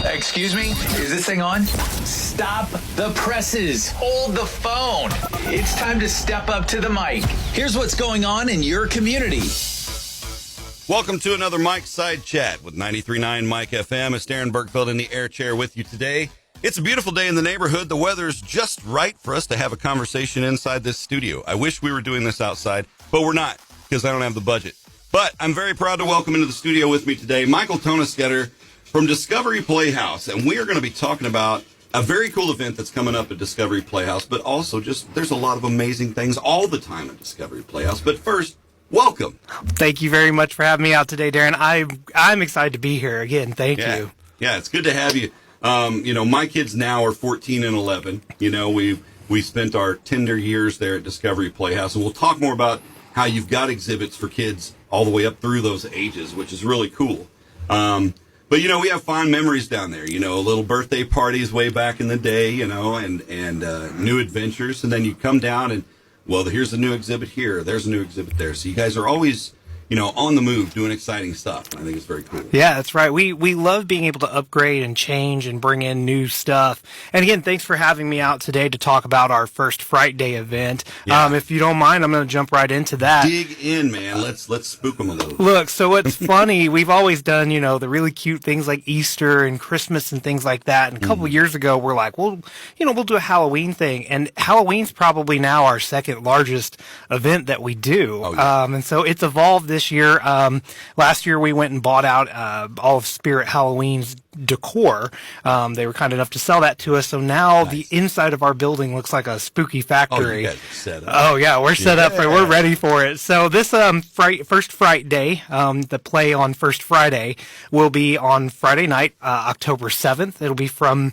Excuse me? Is this thing on? Stop the presses. Hold the phone. It's time to step up to the mic. Here's what's going on in your community. Welcome to another Mike Side Chat with 93.9 Mike FM. It's Darren Bergfeld in the air chair with you today. It's a beautiful day in the neighborhood. The weather's just right for us to have a conversation inside this studio. I wish we were doing this outside, but we're not because I don't have the budget. But I'm very proud to welcome into the studio with me today Michael Toeniskoetter from Discovery Playhouse, and we are going to be talking about a very cool event that's coming up at Discovery Playhouse, but also just there's a lot of amazing things all the time at Discovery Playhouse. But first, welcome. Thank you very much for having me out today, Darren. I'm excited to be here again. Thank you. Yeah, it's good to have you. My kids now are 14 and 11. We spent our tender years there at Discovery Playhouse, and we'll talk more about how you've got exhibits for kids all the way up through those ages, which is really cool. But, we have fond memories down there, little birthday parties way back in the day, and new adventures. And then you come down and, well, here's a new exhibit here. There's a new exhibit there. So you guys are always, on the move doing exciting stuff. And I think it's very cool. Yeah, that's right. We love being able to upgrade and change and bring in new stuff. And again, thanks for having me out today to talk about our first Fright Day event. Yeah. If you don't mind, I'm going to jump right into that. Dig in, man. Let's spook them a little. Look, so it's funny. We've always done, the really cute things like Easter and Christmas and things like that. And a couple of years ago, we're like, well, we'll do a Halloween thing. And Halloween's probably now our second largest event that we do. Oh, yeah. And so it's evolved this year. Last year we went and bought out all of Spirit Halloween's decor. They were kind enough to sell that to us. So now the inside of our building looks like a spooky factory. Oh, you guys are set up. Oh yeah, we're set up. We're ready for it. So this first Fright Day, the play on First Friday, will be on Friday night, October 7th. It'll be from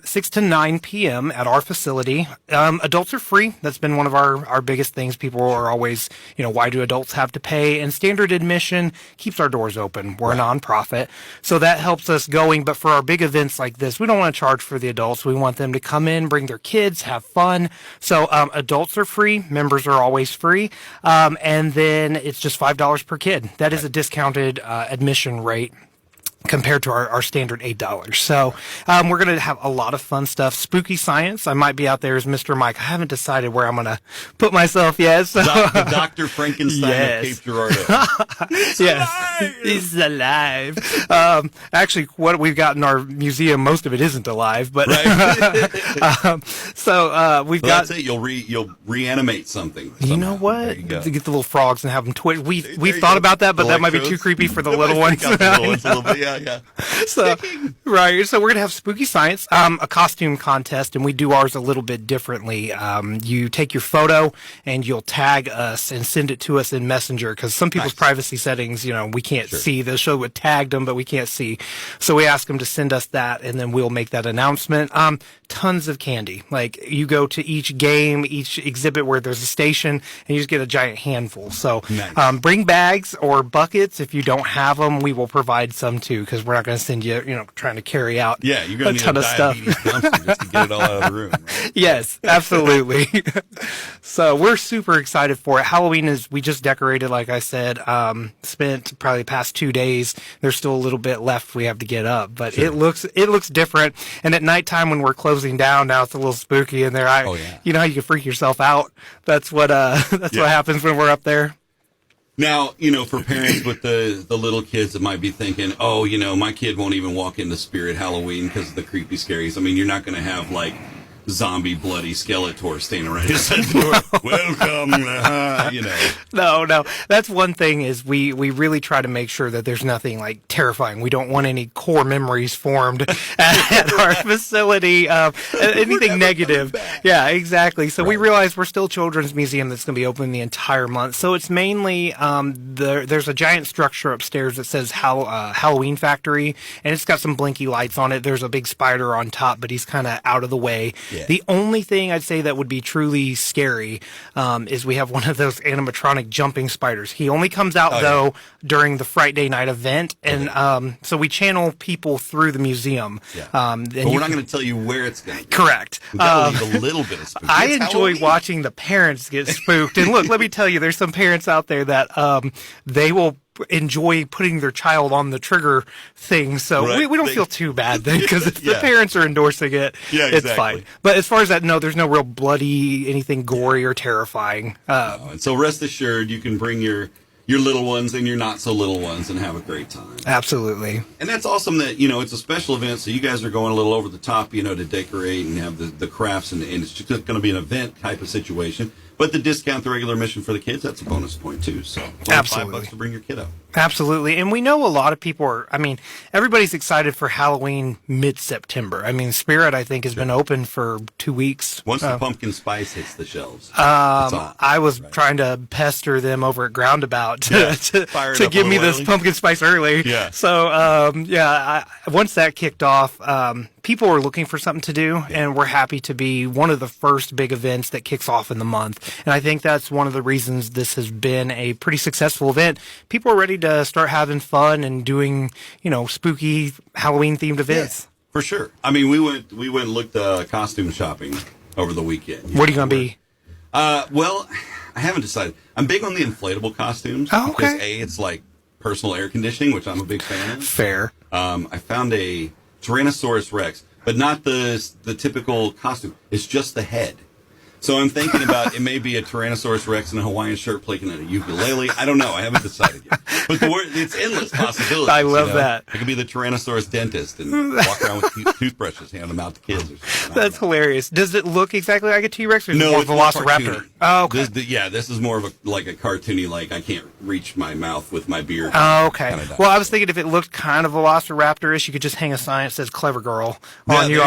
6 to 9 p.m. at our facility. Adults are free. That's been one of our biggest things. People are always, why do adults have to pay? And standard admission keeps our doors open. We're a nonprofit, so that helps us going. But for our big events like this, we don't want to charge for the adults. We want them to come in, bring their kids, have fun. So adults are free. Members are always free. And then it's just $5 per kid. That is a discounted admission rate compared to our standard $8. So we're going to have a lot of fun stuff. Spooky science. I might be out there as Mr. Mike. I haven't decided where I'm going to put myself yet. So. The Dr. Frankenstein of Cape Girardeau. He's alive. Actually, what we've got in our museum, most of it isn't alive. But we've got. That's it. You'll reanimate something. You know what? There you go. To get the little frogs and have them twitch. We've thought about that, but that might be too creepy for the little ones. Yeah. So we're gonna have spooky science, a costume contest, and we do ours a little bit differently. You take your photo and you'll tag us and send it to us in Messenger, because some people's privacy settings, we can't see. They'll show what tagged them, but we can't see. So we ask them to send us that, and then we'll make that announcement. Tons of candy. Like, you go to each game, each exhibit where there's a station, and you just get a giant handful. So bring bags or buckets. If you don't have them, we will provide some too, because we're not going to send you, trying to carry out you're going to need a diabetes counselor just to get it all out of the room. Right? Yes, absolutely. So we're super excited for it. Halloween we just decorated, like I said, spent probably the past 2 days. There's still a little bit left we have to get up, but it looks different. And at nighttime when we're closing down, now it's a little spooky in there. You know how you can freak yourself out? That's what what happens when we're up there. Now, for parents with the little kids that might be thinking, my kid won't even walk into Spirit Halloween because of the creepy scaries. I mean, you're not going to have, like, zombie bloody Skeletor standing around his door. Welcome, No. That's one thing is we really try to make sure that there's nothing like terrifying. We don't want any core memories formed at our facility. Anything negative. Yeah, exactly. So we realize we're still a children's museum that's going to be open the entire month. So it's mainly there's a giant structure upstairs that says Halloween Factory, and it's got some blinky lights on it. There's a big spider on top, but he's kind of out of the way. Yeah. The only thing I'd say that would be truly scary is we have one of those animatronic jumping spiders. He only comes out, during the Fright Day night event, and so we channel people through the museum. Yeah. But we're not going to tell you where it's going to be. Correct. We've got to leave a little bit of spook. I enjoy watching the parents get spooked. And look, let me tell you, there's some parents out there that they will enjoy putting their child on the trigger thing. So Right. we don't feel too bad then, because if the parents are endorsing it, Yeah, it's exactly. fine. But as far as that, no, there's no real bloody, anything gory or terrifying. And so rest assured, you can bring your little ones and your not so little ones and have a great time. Absolutely. And that's awesome that, it's a special event, so you guys are going a little over the top, to decorate and have the crafts, and it's just going to be an event type of situation. But the discount, the regular admission for the kids, that's a bonus point too. So Absolutely. $5 to bring your kid up. Absolutely. And we know a lot of people are, everybody's excited for Halloween mid-September. Spirit, I think, has been open for 2 weeks. Once the pumpkin spice hits the shelves. That's all. I was trying to pester them over at Groundabout to give me this pumpkin spice early. Yeah. So, once that kicked off, people were looking for something to do, and we're happy to be one of the first big events that kicks off in the month. And I think that's one of the reasons this has been a pretty successful event. People are ready to start having fun and doing, spooky Halloween-themed events. Yeah, for sure. We went and looked costume shopping over the weekend. What are you going to be? Well, I haven't decided. I'm big on the inflatable costumes. Oh, okay. Because it's like personal air conditioning, which I'm a big fan of. Fair. I found a Tyrannosaurus Rex, but not the typical costume. It's just the head. So I'm thinking about it may be a Tyrannosaurus Rex in a Hawaiian shirt playing a ukulele. I don't know. I haven't decided yet. But it's endless possibilities. I love that. I could be the Tyrannosaurus dentist and walk around with toothbrushes, hand them out to kids. Or something. That's hilarious. Does it look exactly like a T-Rex, or is it No, more it's more Velociraptor? cartoony. Oh, okay. This is more of a cartoony, like I can't reach my mouth with my beard. Oh, okay. Kinda Well, I was thinking if it looked kind of Velociraptor-ish, you could just hang a sign that says "Clever Girl" on you.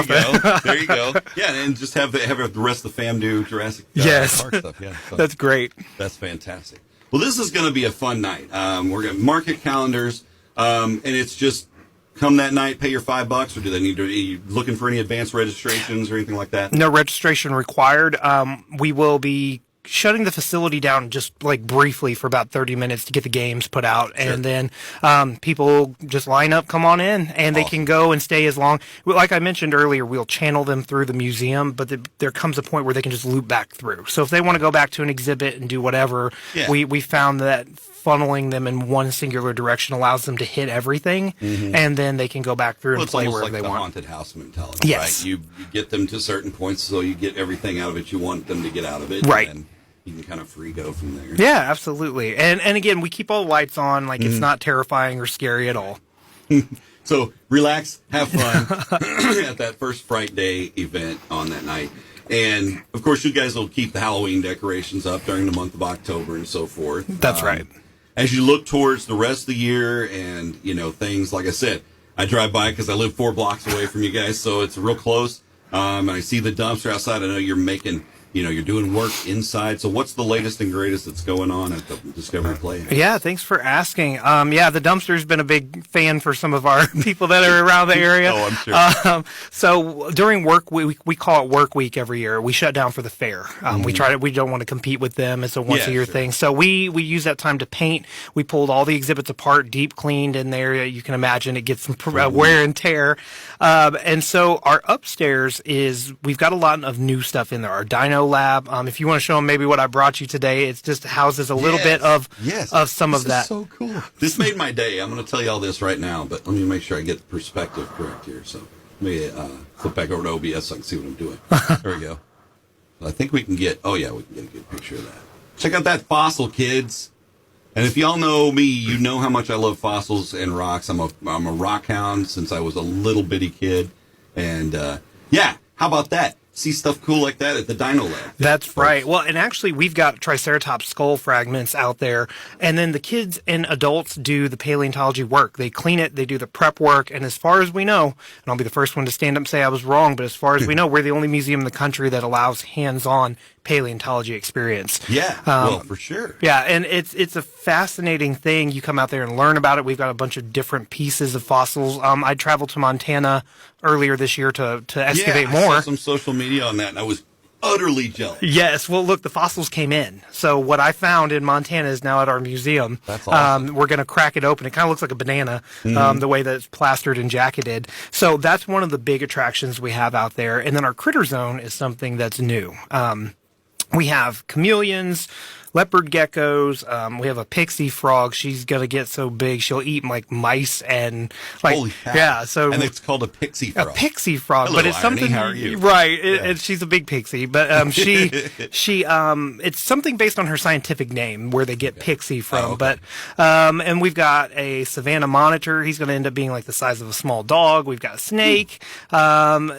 There you go. Yeah, and just have the rest of the fam do Jurassic Park stuff. Yeah, so That's great. that's fantastic. Well, this is going to be a fun night. We're going to market calendars, and it's just come that night, pay your $5, or do they need to? Are you looking for any advanced registrations or anything like that? No registration required. We will be shutting the facility down just briefly for about 30 minutes to get the games put out. Sure. And then people just line up, come on in, and they can go and stay as long. Like I mentioned earlier, we'll channel them through the museum, but there comes a point where they can just loop back through. So if they want to go back to an exhibit and do whatever, we found that funneling them in one singular direction allows them to hit everything, and then they can go back through and play wherever they the want. haunted house mentality, Yes. right? You get them to certain points, so you get everything out of it you want them to get out of it. Right. And you can kind of free go from there. Yeah, absolutely. And again, we keep all the lights on. It's not terrifying or scary at all. So relax, have fun at that first Fright Day event on that night. And, of course, you guys will keep the Halloween decorations up during the month of October and so forth. That's right. As you look towards the rest of the year and, things, like I said, I drive by because I live 4 blocks away from you guys, so it's real close. And I see the dumpster outside. I know you're making... you're doing work inside. So what's the latest and greatest that's going on at the Discovery Playhouse? Yeah, thanks for asking. The dumpster's been a big fan for some of our people that are around the area. Oh, I'm sure. So during work, we call it work week every year. We shut down for the fair. We don't want to compete with them. It's a once a year thing. So we use that time to paint. We pulled all the exhibits apart, deep cleaned in there. You can imagine it gets some wear and tear. And so our upstairs we've got a lot of new stuff in there. Our dino lab. If you want to show them maybe what I brought you today, it just houses a little bit of some of that. This is so cool. This made my day. I'm going to tell you all this right now, but let me make sure I get the perspective correct here. So let me flip back over to OBS so I can see what I'm doing. There we go. I think we can get we can get a good picture of that. Check out that fossil, kids. And if y'all know me, you know how much I love fossils and rocks. I'm a rock hound since I was a little bitty kid. And how about that? See stuff cool like that at the Dino Lab. That's right. Well, and actually, we've got Triceratops skull fragments out there, and then the kids and adults do the paleontology work. They clean it, they do the prep work, and as far as we know, and I'll be the first one to stand up and say I was wrong, but as far as we know, we're the only museum in the country that allows hands-on paleontology experience. Yeah, for sure. Yeah, and it's a fascinating thing. You come out there and learn about it. We've got a bunch of different pieces of fossils. I traveled to Montana earlier this year to excavate more. I saw some social media on that, and I was utterly jealous. Yes. Well, look, the fossils came in. So what I found in Montana is now at our museum. That's awesome. We're going to crack it open. It kind of looks like a banana, the way that it's plastered and jacketed. So that's one of the big attractions we have out there. And then our critter zone is something that's new. We have chameleons, leopard geckos. We have a pixie frog. She's gonna get so big she'll eat like mice and like Holy cow. yeah. So and it's called a pixie frog. a pixie frog, Hello, but it's Irony. something How are you? right. And she's a big pixie, but she it's something based on her scientific name where they get pixie from. okay. But and we've got a Savannah monitor. He's going to end up being like the size of a small dog. We've got a snake,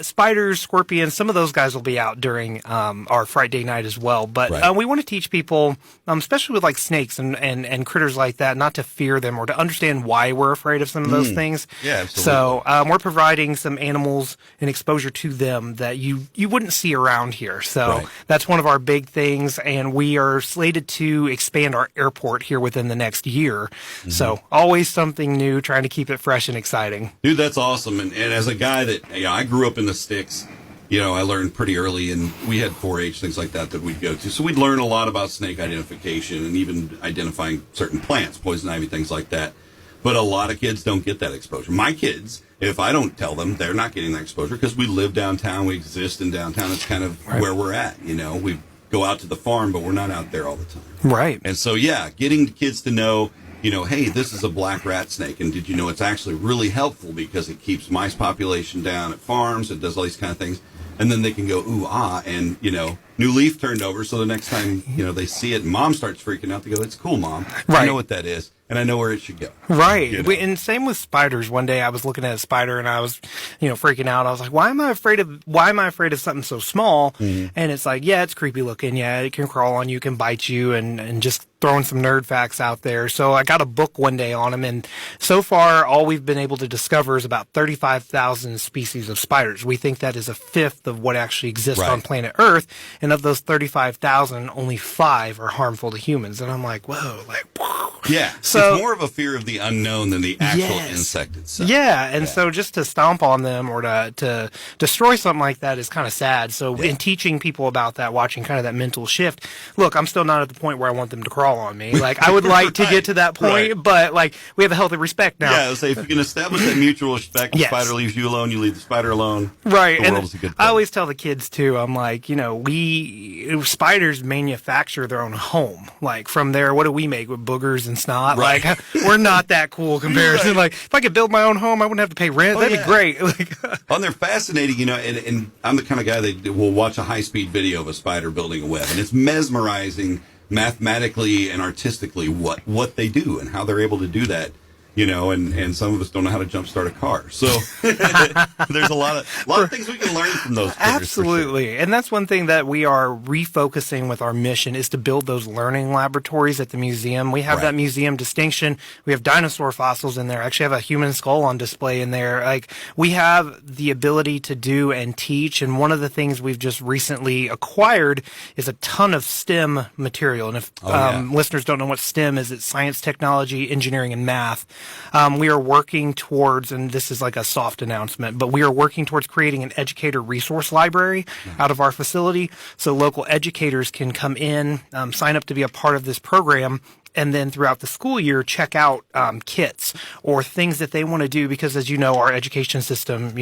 spiders, scorpions. Some of those guys will be out during our Friday night as well. But Right. we want to teach people, especially with like snakes and critters like that, not to fear them or to understand why we're afraid of some of those things. Yeah, absolutely. So we're providing some animals and exposure to them that you wouldn't see around here. So Right. that's one of our big things, and we are slated to expand our airport here within the next year. So always something new, trying to keep it fresh and exciting. Dude, that's awesome. And as a guy that, I grew up in the sticks, I learned pretty early, and we had 4-H, things like that we'd go to. So we'd learn a lot about snake identification and even identifying certain plants, poison ivy, things like that. But a lot of kids don't get that exposure. My kids, if I don't tell them, they're not getting that exposure because we live downtown, we exist in downtown. It's kind of where we're at, We go out to the farm, but we're not out there all the time. Right. And so, getting kids to know, hey, this is a black rat snake, and did you know it's actually really helpful because it keeps mice population down at farms, it does all these kind of things. And then they can go, ooh, ah, and, new leaf turned over, so the next time, they see it, and mom starts freaking out, they go, it's cool, Mom. I Right. know what that is, and I know where it should go. Right. You know? And same with spiders. One day I was looking at a spider and I was, freaking out. I was like, why am I afraid of something so small? And it's like, yeah, it's creepy looking. Yeah, it can crawl on you, can bite you, and just throwing some nerd facts out there. So I got a book one day on them, and so far all we've been able to discover is about 35,000 species of spiders. We think that is a fifth of what actually exists Right. on planet Earth, and of those 35,000, only 5 are harmful to humans. And I'm like, whoa, like, Yeah, So- it's more of a fear of the unknown than the actual Yes. insect itself. yeah, and so just to stomp on them or to destroy something like that is kind of sad. So in teaching people about that, watching kind of that mental shift, look, I'm still not at the point where I want them to crawl on me. Like, I would like to get to that point, Right. but like, we have a healthy respect now. Yeah, so if you can establish that mutual respect, the Yes. spider leaves you alone, you leave the spider alone. Right, The and world is a good I thing. always tell the kids too. I'm like, spiders manufacture their own home. Like from there, what do we make with boogers and snot? Right. Like we're not that cool comparison. Right. Like if I could build my own home, I wouldn't have to pay rent. That'd yeah. be great. Like, Oh, and they're fascinating, and I'm the kind of guy that will watch a high-speed video of a spider building a web, and it's mesmerizing mathematically and artistically what they do and how they're able to do that, and some of us don't know how to jumpstart a car. So there's a lot of things we can learn from those critters, for sure. absolutely. And that's one thing that we are refocusing with our mission is to build those learning laboratories at the museum. We have Right. that museum distinction. We have dinosaur fossils in there. I actually have a human skull on display in there. Like we have the ability to do and teach. And one of the things we've just recently acquired is a ton of STEM material. And if listeners don't know what STEM is, it's science, technology, engineering, and math. We are working towards, and this is like a soft announcement, but we are working towards creating an educator resource library out of our facility so local educators can come in, sign up to be a part of this program, and then throughout the school year, check out kits or things that they want to do because, as you know, our education system,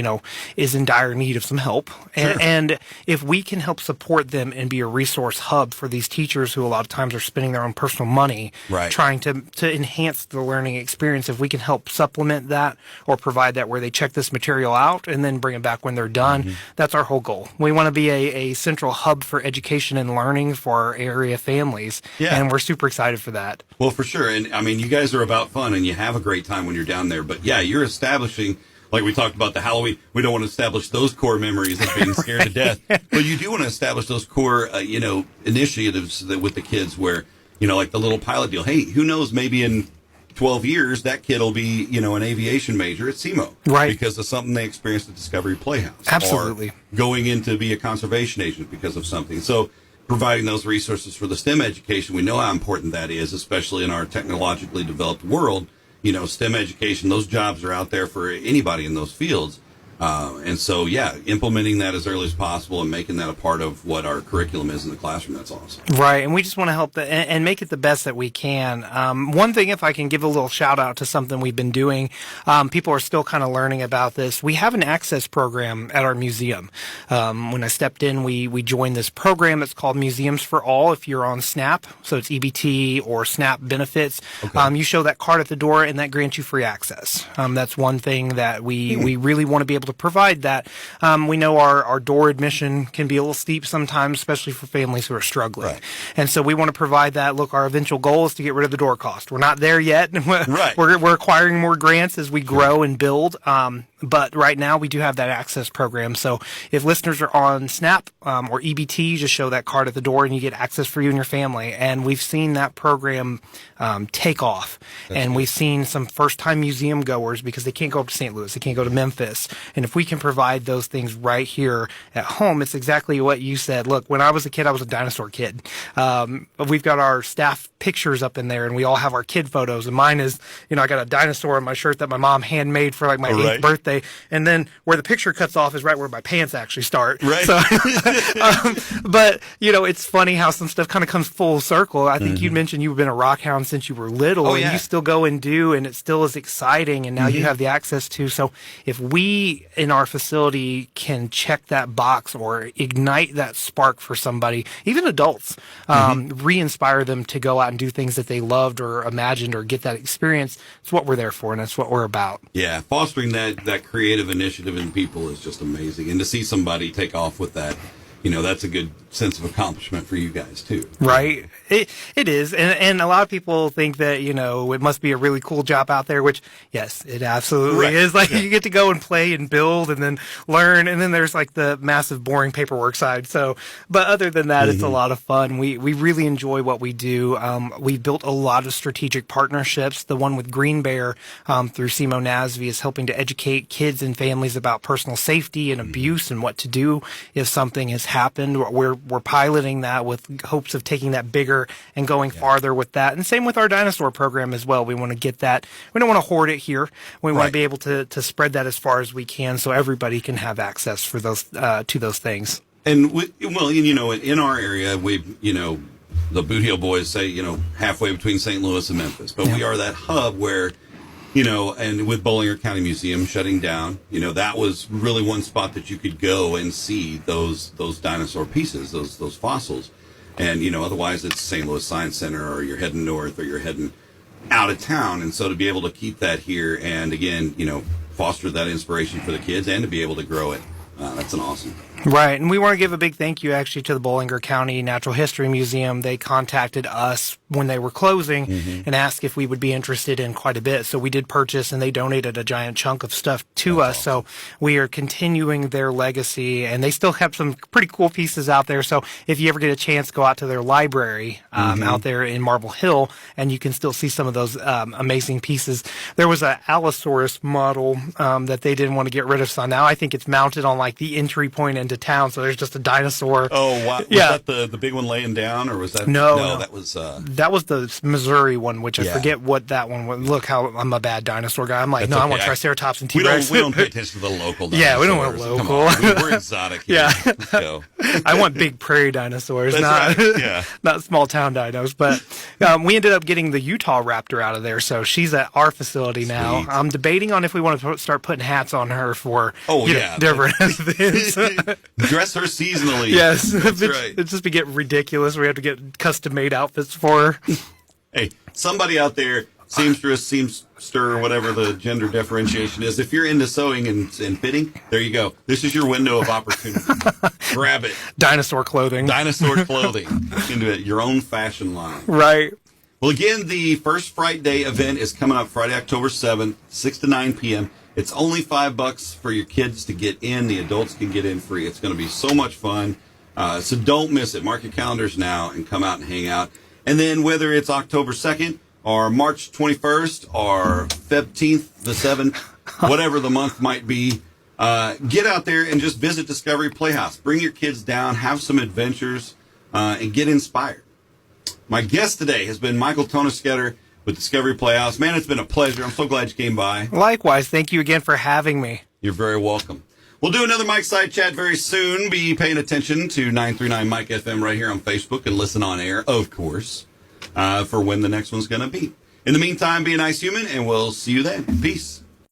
is in dire need of some help. And if we can help support them and be a resource hub for these teachers who a lot of times are spending their own personal money Right. trying to enhance the learning experience, if we can help supplement that or provide that where they check this material out and then bring it back when they're done, that's our whole goal. We want to be a central hub for education and learning for our area families, Yeah. and we're super excited for that. Well, for sure. And I mean, you guys are about fun and you have a great time when you're down there. But yeah, you're establishing, like we talked about the Halloween, we don't want to establish those core memories of being scared to death. But you do want to establish those core, initiatives with the kids where, like the little pilot deal. Hey, who knows, maybe in 12 years, that kid will be, an aviation major at SEMO. Right. Because of something they experienced at Discovery Playhouse. Absolutely. Or going in to be a conservation agent because of something. So providing those resources for the STEM education, we know how important that is, especially in our technologically developed world. STEM education, those jobs are out there for anybody in those fields. And so, yeah, implementing that as early as possible and making that a part of what our curriculum is in the classroom, that's awesome. Right, and we just want to help and make it the best that we can. One thing, if I can give a little shout out to something we've been doing, people are still kind of learning about this. We have an access program at our museum. When I stepped in, we joined this program. It's called Museums for All. If you're on SNAP, so it's EBT or SNAP benefits, you show that card at the door, and that grants you free access. That's one thing that we really want to be able to provide that. We know our door admission can be a little steep sometimes, especially for families who are struggling. Right. And so we want to provide that. Look, our eventual goal is to get rid of the door cost. We're not there yet. Right. We're acquiring more grants as we grow and build. But right now we do have that access program. So if listeners are on SNAP or EBT, just show that card at the door and you get access for you and your family. And we've seen that program take off. And we've seen some first-time museum goers because they can't go up to St. Louis. They can't go to Memphis. And if we can provide those things right here at home, it's exactly what you said. Look, when I was a kid, I was a dinosaur kid. We've got our staff pictures up in there, and we all have our kid photos. And mine is, I got a dinosaur on my shirt that my mom handmade for like my 8th birthday. And then where the picture cuts off is right where my pants actually start. Right. So, but, it's funny how some stuff kind of comes full circle. I think you mentioned you've been a rock hound since you were little, and you still go and do, and it still is exciting. And now you have the access to. So if we in our facility can check that box or ignite that spark for somebody, even adults, re-inspire them to go out and do things that they loved or imagined or get that experience, it's what we're there for, and that's what we're about. Yeah, fostering that creative initiative in people is just amazing. And to see somebody take off with that, that's a good sense of accomplishment for you guys, too. Right. It is. And a lot of people think that, it must be a really cool job out there, which, yes, it absolutely is. Like, you get to go and play and build and then learn. And then there's, like, the massive, boring paperwork side. So, but other than that, it's a lot of fun. We really enjoy what we do. We've built a lot of strategic partnerships. The one with Green Bear through Simo Nasby is helping to educate kids and families about personal safety and abuse and what to do if something has happened. We're piloting that with hopes of taking that bigger and going farther with that. And same with our dinosaur program as well. We want to get that. We don't want to hoard it here. We want to be able to spread that as far as we can so everybody can have access for those to those things. And in our area, the Boot Heel boys say, halfway between St. Louis and Memphis, but we are that hub where, and with Bollinger County Museum shutting down, that was really one spot that you could go and see those dinosaur pieces, those fossils. And, otherwise it's St. Louis Science Center, or you're heading north, or you're heading out of town. And so to be able to keep that here and, again, foster that inspiration for the kids and to be able to grow it, that's an awesome. Right. And we want to give a big thank you actually to the Bollinger County Natural History Museum. They contacted us when they were closing and asked if we would be interested in quite a bit. So we did purchase, and they donated a giant chunk of stuff to us. Awesome. So we are continuing their legacy, and they still have some pretty cool pieces out there. So if you ever get a chance, go out to their library out there in Marble Hill, and you can still see some of those amazing pieces. There was a Allosaurus model that they didn't want to get rid of. So now I think it's mounted on like the entry point into town, so there's just a dinosaur. Oh, wow. Was that the big one laying down, or was that? No, that was the Missouri one, which I forget what that one was. Look how I'm a bad dinosaur guy. I'm like, I want Triceratops and T-Rex. We don't pay attention to the local dinosaurs. Yeah, we don't want local. Come on. We're exotic here. Yeah. Let's go. I want big prairie dinosaurs, That's not small town dinos. But we ended up getting the Utah raptor out of there, so she's at our facility now. I'm debating on if we want to start putting hats on her for different events. Dress her seasonally. Yes. That's right. It's just to get ridiculous. We have to get custom-made outfits for her. Hey, somebody out there, seamstress, seamster, whatever the gender differentiation is, if you're into sewing and fitting, there you go. This is your window of opportunity. Grab it. Dinosaur clothing. Dinosaur clothing. Into it, your own fashion line. Right. Well, again, the First Fright Day event is coming up Friday, October 7th, 6 to 9 p.m. It's only $5 for your kids to get in. The adults can get in free. It's going to be so much fun. So don't miss it. Mark your calendars now and come out and hang out. And then whether it's October 2nd or March 21st or Feb 10th, the 7th, whatever the month might be, get out there and just visit Discovery Playhouse. Bring your kids down, have some adventures, and get inspired. My guest today has been Michael Toeniskoetter with Discovery Playhouse. Man, it's been a pleasure. I'm so glad you came by. Likewise. Thank you again for having me. You're very welcome. We'll do another Mike Side Chat very soon. Be paying attention to 939 Mike FM right here on Facebook and listen on air, of course, for when the next one's going to be. In the meantime, be a nice human, and we'll see you then. Peace.